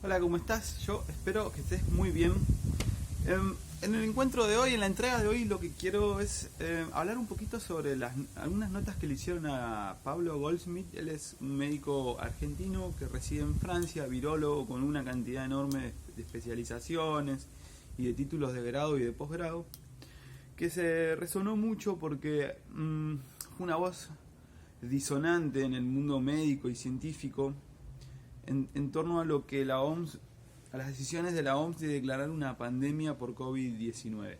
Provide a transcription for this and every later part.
Hola, ¿cómo estás? Yo espero que estés muy bien. En el encuentro de hoy, en la entrega de hoy, lo que quiero es hablar un poquito sobre algunas notas que le hicieron a Pablo Goldsmith. Él es un médico argentino que reside en Francia, virólogo con una cantidad enorme de especializaciones y de títulos de grado y de posgrado, que se resonó mucho porque fue una voz disonante en el mundo médico y científico en torno a lo que la OMS, a las decisiones de la OMS de declarar una pandemia por COVID-19.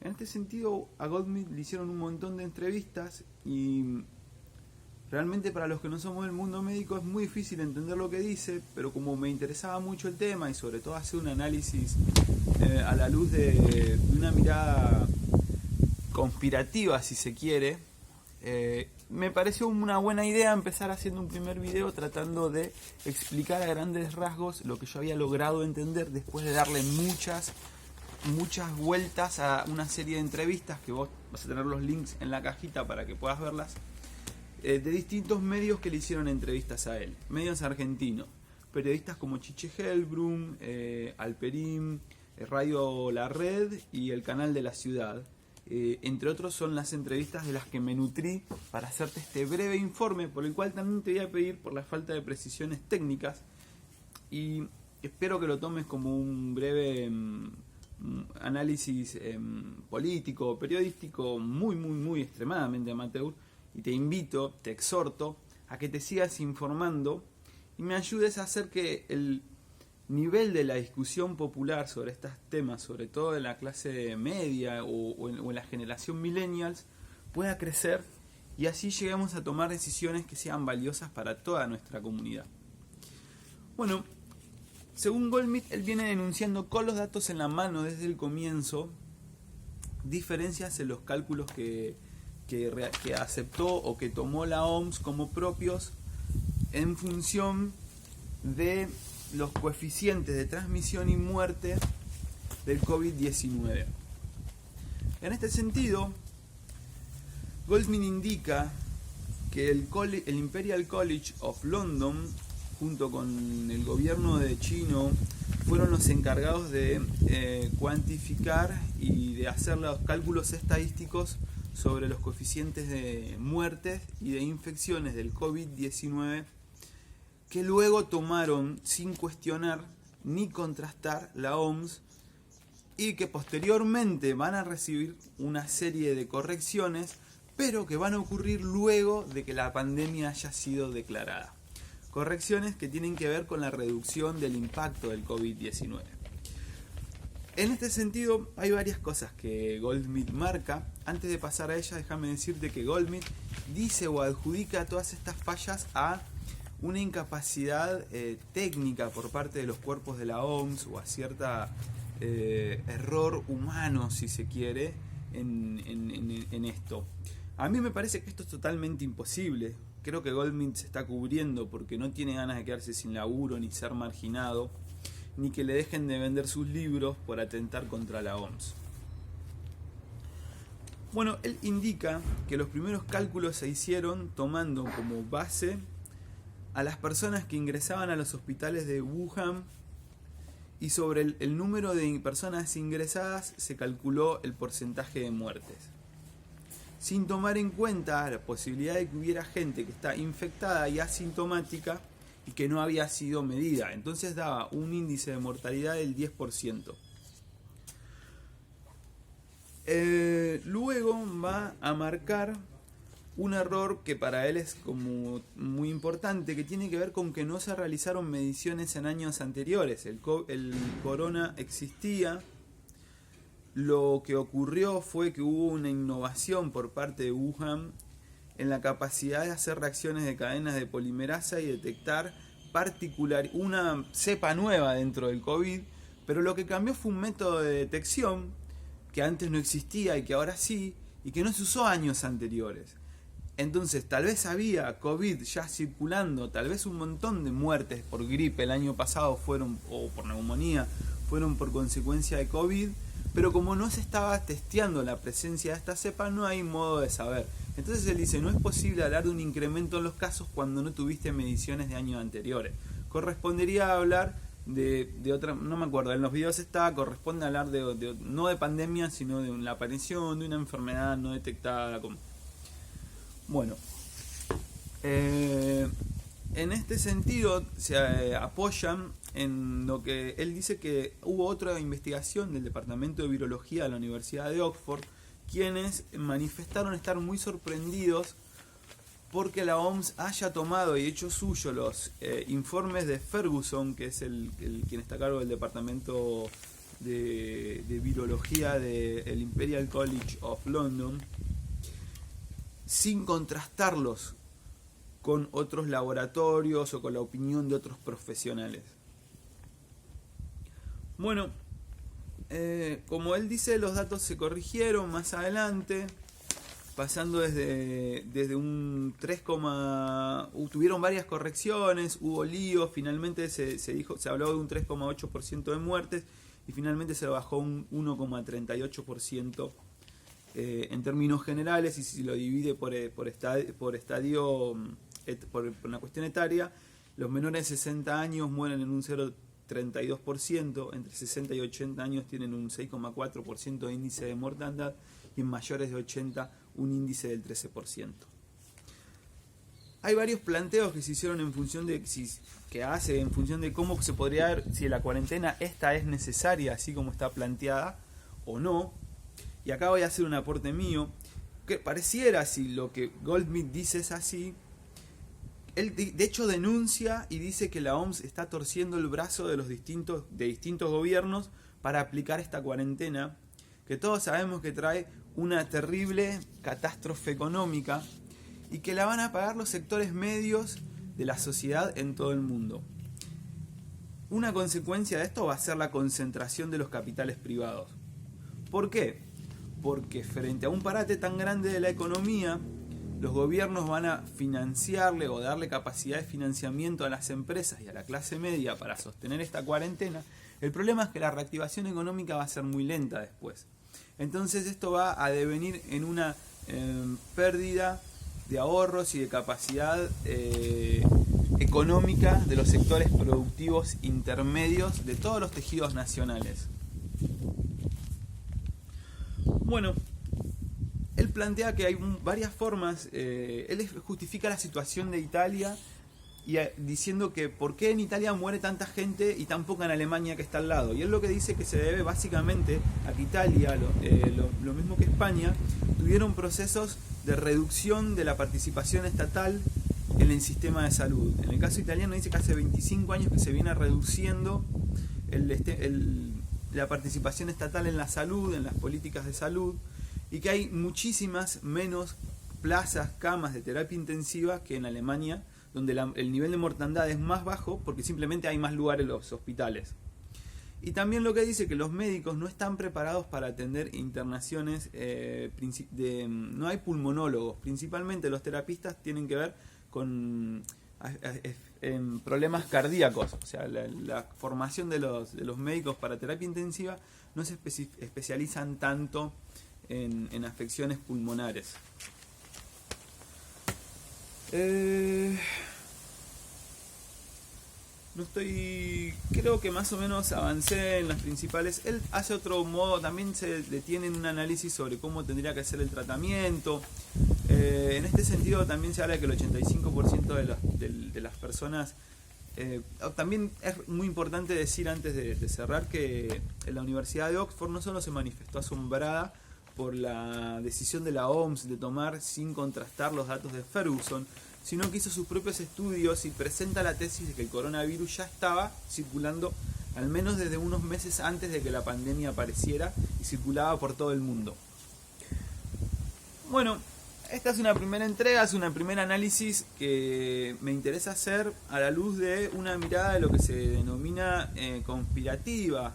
En este sentido, a Goldsmith le hicieron un montón de entrevistas y realmente para los que no somos del mundo médico es muy difícil entender lo que dice, pero como me interesaba mucho el tema y sobre todo hacer un análisis a la luz de una mirada conspirativa, si se quiere, me pareció una buena idea empezar haciendo un primer video tratando de explicar a grandes rasgos lo que yo había logrado entender después de darle muchas vueltas a una serie de entrevistas que vos vas a tener los links en la cajita para que puedas verlas, de distintos medios que le hicieron entrevistas a él, medios argentinos, periodistas como Chiche Helbrum, Alperín, Radio La Red y el Canal de la Ciudad. Entre otros son las entrevistas de las que me nutrí para hacerte este breve informe, por el cual también te voy a pedir por la falta de precisiones técnicas y espero que lo tomes como un breve análisis político, periodístico, muy extremadamente amateur, y te invito, te exhorto a que te sigas informando y me ayudes a hacer que el nivel de la discusión popular sobre estos temas, sobre todo en la clase media o en la generación millennials, pueda crecer y así lleguemos a tomar decisiones que sean valiosas para toda nuestra comunidad. Bueno, según Goldsmith, él viene denunciando con los datos en la mano desde el comienzo diferencias en los cálculos que aceptó o que tomó la OMS como propios en función de los coeficientes de transmisión y muerte del COVID-19. En este sentido, Goldsmith indica que el Imperial College of London, junto con el gobierno de Chino, fueron los encargados de cuantificar y de hacer los cálculos estadísticos sobre los coeficientes de muertes y de infecciones del COVID-19, que luego tomaron sin cuestionar ni contrastar la OMS y que posteriormente van a recibir una serie de correcciones, pero que van a ocurrir luego de que la pandemia haya sido declarada. Correcciones que tienen que ver con la reducción del impacto del COVID-19. En este sentido hay varias cosas que Goldsmith marca. Antes de pasar a ellas, déjame decirte que Goldsmith dice o adjudica todas estas fallas a una incapacidad técnica por parte de los cuerpos de la OMS o a cierta error humano, si se quiere, en esto. A mí me parece que esto es totalmente imposible. Creo que Goldsmith se está cubriendo porque no tiene ganas de quedarse sin laburo ni ser marginado, ni que le dejen de vender sus libros por atentar contra la OMS. Bueno, él indica que los primeros cálculos se hicieron tomando como base a las personas que ingresaban a los hospitales de Wuhan y sobre el número de personas ingresadas se calculó el porcentaje de muertes, sin tomar en cuenta la posibilidad de que hubiera gente que está infectada y asintomática y que no había sido medida. Entonces daba un índice de mortalidad del 10%. Luego va a marcar un error que para él es como muy importante, que tiene que ver con que no se realizaron mediciones en años anteriores. El corona existía. Lo que ocurrió fue que hubo una innovación por parte de Wuhan en la capacidad de hacer reacciones de cadenas de polimerasa y detectar una cepa nueva dentro del COVID, pero lo que cambió fue un método de detección que antes no existía y que ahora sí, y que no se usó años anteriores. Entonces tal vez había COVID ya circulando, tal vez un montón de muertes por gripe el año pasado fueron, o por neumonía, fueron por consecuencia de COVID, pero como no se estaba testeando la presencia de esta cepa, no hay modo de saber. Entonces él dice, no es posible hablar de un incremento en los casos cuando no tuviste mediciones de años anteriores. Correspondería hablar de otra, no me acuerdo, en los videos corresponde hablar no de pandemia, sino de la aparición de una enfermedad no detectada. Bueno, en este sentido se apoyan en lo que él dice, que hubo otra investigación del Departamento de Virología de la Universidad de Oxford, quienes manifestaron estar muy sorprendidos porque la OMS haya tomado y hecho suyo los informes de Ferguson, que es quien está a cargo del Departamento de Virología del Imperial College of London, sin contrastarlos con otros laboratorios o con la opinión de otros profesionales. Bueno, como él dice, los datos se corrigieron más adelante, pasando desde un 3, tuvieron varias correcciones, hubo líos, finalmente se habló de un 3,8% de muertes y finalmente se bajó un 1,38% en términos generales, y si lo divide por estadio, por una cuestión etaria, los menores de 60 años mueren en un 0,32%, entre 60 y 80 años tienen un 6,4% de índice de mortandad, y en mayores de 80 un índice del 13%. Hay varios planteos que se hicieron en función de cómo se podría ver si la cuarentena esta es necesaria así como está planteada o no. Y acá voy a hacer un aporte mío, que pareciera, si lo que Goldsmith dice es así, él de hecho denuncia y dice que la OMS está torciendo el brazo de distintos gobiernos para aplicar esta cuarentena, que todos sabemos que trae una terrible catástrofe económica y que la van a pagar los sectores medios de la sociedad en todo el mundo. Una consecuencia de esto va a ser la concentración de los capitales privados. ¿Por qué? Porque frente a un parate tan grande de la economía, los gobiernos van a financiarle o darle capacidad de financiamiento a las empresas y a la clase media para sostener esta cuarentena. El problema es que la reactivación económica va a ser muy lenta después. Entonces esto va a devenir en una pérdida de ahorros y de capacidad económica de los sectores productivos intermedios de todos los tejidos nacionales. Bueno, él plantea que hay varias formas, él justifica la situación de Italia y diciendo que por qué en Italia muere tanta gente y tan poca en Alemania, que está al lado. Y él lo que dice que se debe básicamente a que Italia, lo mismo que España, tuvieron procesos de reducción de la participación estatal en el sistema de salud. En el caso italiano dice que hace 25 años que se viene reduciendo la participación estatal en la salud, en las políticas de salud, y que hay muchísimas menos plazas, camas de terapia intensiva que en Alemania, donde el nivel de mortandad es más bajo porque simplemente hay más lugares en los hospitales. Y también lo que dice que los médicos no están preparados para atender internaciones, no hay pulmonólogos, principalmente los terapistas tienen que ver con problemas cardíacos, o sea, la formación de los médicos para terapia intensiva no se especializan tanto en afecciones pulmonares. Creo que más o menos avancé en las principales. Él hace otro modo, también se detiene en un análisis sobre cómo tendría que ser el tratamiento. En este sentido también se habla de que el 85% de las personas, también es muy importante decir antes de cerrar que en la Universidad de Oxford no solo se manifestó asombrada por la decisión de la OMS de tomar sin contrastar los datos de Ferguson, sino que hizo sus propios estudios y presenta la tesis de que el coronavirus ya estaba circulando al menos desde unos meses antes de que la pandemia apareciera y circulaba por todo el mundo. Bueno, esta es una primera entrega, es un primer análisis que me interesa hacer a la luz de una mirada de lo que se denomina conspirativa.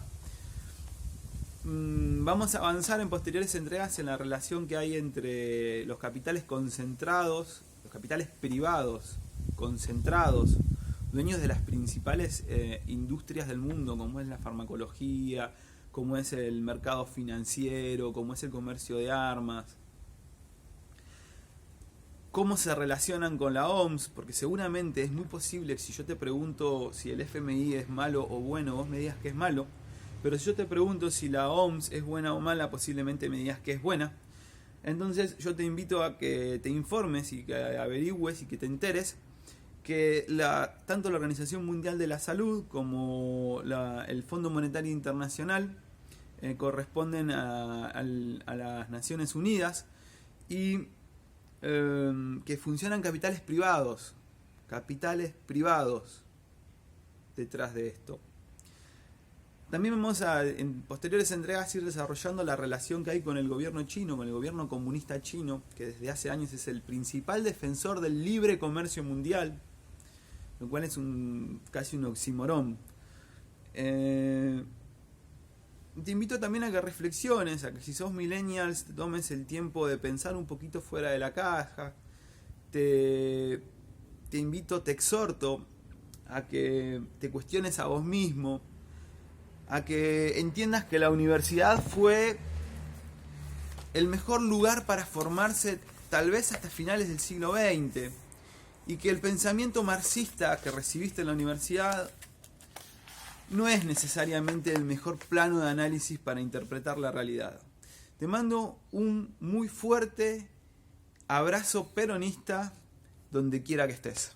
Vamos a avanzar en posteriores entregas en la relación que hay entre los capitales concentrados, los capitales privados concentrados, dueños de las principales industrias del mundo, como es la farmacología, como es el mercado financiero, como es el comercio de armas, cómo se relacionan con la OMS, porque seguramente es muy posible que si yo te pregunto si el FMI es malo o bueno, vos me digas que es malo, pero si yo te pregunto si la OMS es buena o mala, posiblemente me digas que es buena. Entonces yo te invito a que te informes y que averigües y que te enteres que tanto la Organización Mundial de la Salud como el Fondo Monetario Internacional corresponden a las Naciones Unidas y que funcionan capitales privados detrás de esto. También vamos a, en posteriores entregas, ir desarrollando la relación que hay con el gobierno chino, con el gobierno comunista chino, que desde hace años es el principal defensor del libre comercio mundial, lo cual es casi un oxímoron. Te invito también a que reflexiones, a que si sos millennials te tomes el tiempo de pensar un poquito fuera de la caja. Te invito, te exhorto a que te cuestiones a vos mismo, a que entiendas que la universidad fue el mejor lugar para formarse tal vez hasta finales del siglo XX y que el pensamiento marxista que recibiste en la universidad no es necesariamente el mejor plano de análisis para interpretar la realidad. Te mando un muy fuerte abrazo peronista donde quiera que estés.